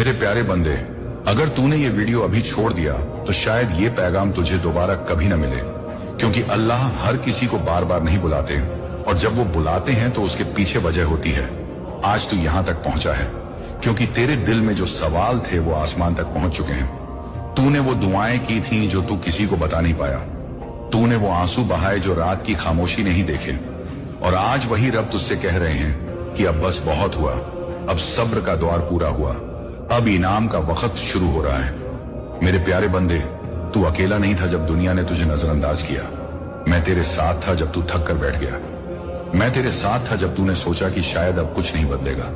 मेरे प्यारे बंदे, अगर तूने ये वीडियो अभी छोड़ दिया तो शायद ये पैगाम तुझे दोबारा कभी न मिले, क्योंकि अल्लाह हर किसी को बार बार नहीं बुलाते, और जब वो बुलाते हैं तो उसके पीछे वजह होती है। आज तू यहां तक पहुंचा है क्योंकि तेरे दिल में जो सवाल थे वो आसमान तक पहुंच चुके हैं। तूने वो दुआएं की थी जो तू किसी को बता नहीं पाया। तूने वो आंसू बहाए जो रात की खामोशी नहीं देखे, और आज वही रब तुझसे कह रहे हैं कि अब बस बहुत हुआ, अब सब्र का द्वार पूरा हुआ, अब इनाम का वक्त शुरू हो रहा है। मेरे प्यारे बंदे, तू अकेला नहीं था जब दुनिया ने तुझे नजरअंदाज किया। मैं तेरे साथ था जब तू थक कर बैठ गया। मैं तेरे साथ था जब तूने सोचा कि शायद अब कुछ नहीं बदलेगा।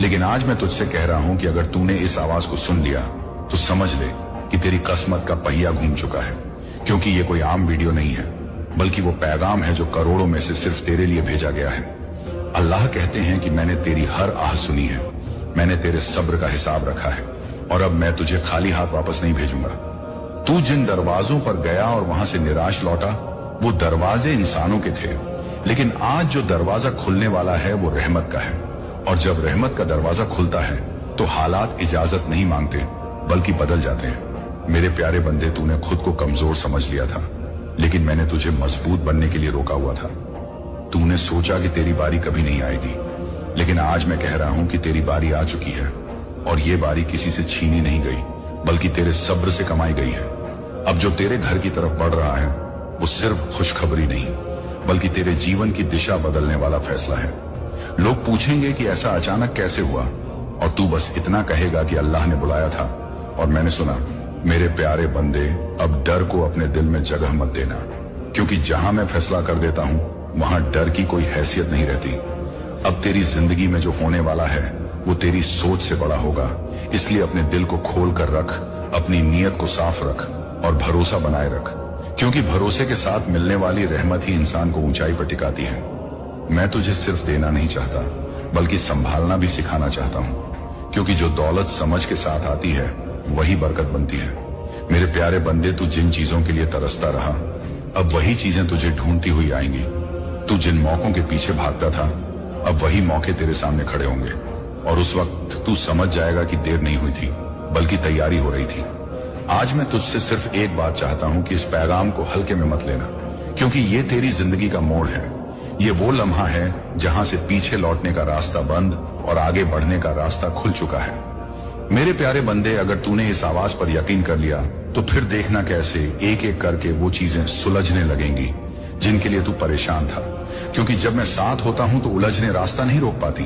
लेकिन आज मैं तुझसे कह रहा हूं कि अगर तूने इस आवाज को सुन लिया तो समझ ले कि तेरी किस्मत का पहिया घूम चुका है, क्योंकि ये कोई आम वीडियो नहीं है, बल्कि वो पैगाम है जो करोड़ों में से सिर्फ तेरे लिए भेजा गया है। अल्लाह कहते हैं कि मैंने तेरी हर आह सुनी है, मैंने तेरे सब्र का हिसाब रखा है, और अब मैं तुझे खाली हाथ वापस नहीं भेजूंगा। तू जिन दरवाजों पर गया और वहां से निराश लौटा, वो दरवाजे इंसानों के थे, लेकिन आज जो दरवाजा खुलने वाला है वो रहमत का है। और जब रहमत का दरवाजा खुलता है तो हालात इजाजत नहीं मांगते बल्कि बदल जाते हैं। मेरे प्यारे बंदे, तूने खुद को कमजोर समझ लिया था, लेकिन मैंने तुझे मजबूत बनने के लिए रोका हुआ था। तूने सोचा कि तेरी बारी कभी नहीं आएगी, लेकिन आज मैं कह रहा हूं कि तेरी बारी आ चुकी है, और ये बारी किसी से छीनी नहीं गई बल्कि तेरे सब्र से कमाई गई है। अब जो तेरे घर की तरफ बढ़ रहा है वो सिर्फ खुशखबरी नहीं बल्कि तेरे जीवन की दिशा बदलने वाला फैसला है। लोग पूछेंगे कि ऐसा अचानक कैसे हुआ, और तू बस इतना कहेगा कि अल्लाह ने बुलाया था और मैंने सुना। मेरे प्यारे बंदे, अब डर को अपने दिल में जगह मत देना, क्योंकि जहां मैं फैसला कर देता हूं वहां डर की कोई हैसियत नहीं रहती। अब तेरी जिंदगी में जो होने वाला है वो तेरी सोच से बड़ा होगा, इसलिए अपने दिल को खोल कर रख, अपनी नीयत को साफ रख और भरोसा बनाए रख, क्योंकि भरोसे के साथ मिलने वाली रहमत ही इंसान को ऊंचाई पर टिकाती है। मैं तुझे सिर्फ देना नहीं चाहता बल्कि संभालना भी सिखाना चाहता हूं, क्योंकि जो दौलत समझ के साथ आती है वही बरकत बनती है। मेरे प्यारे बंदे, तू जिन चीजों के लिए तरसता रहा, अब वही चीजें तुझे ढूंढती हुई आएंगी। तू जिन मौकों के पीछे भागता था, अब वही मौके तेरे सामने खड़े होंगे, और उस वक्त तू समझ जाएगा कि देर नहीं हुई थी बल्कि तैयारी हो रही थी। आज मैं तुझसे सिर्फ एक बात चाहता हूं कि इस पैगाम को हल्के में मत लेना, क्योंकि ये तेरी जिंदगी का मोड़ है। ये वो लम्हा है जहां से पीछे लौटने का रास्ता बंद और आगे बढ़ने का रास्ता खुल चुका है। मेरे प्यारे बंदे, अगर तूने इस आवाज पर यकीन कर लिया तो फिर देखना कैसे एक एक करके वो चीजें सुलझने लगेंगी जिनके लिए तू परेशान था, क्योंकि जब मैं साथ होता हूं तो उलझने रास्ता नहीं रोक पाती।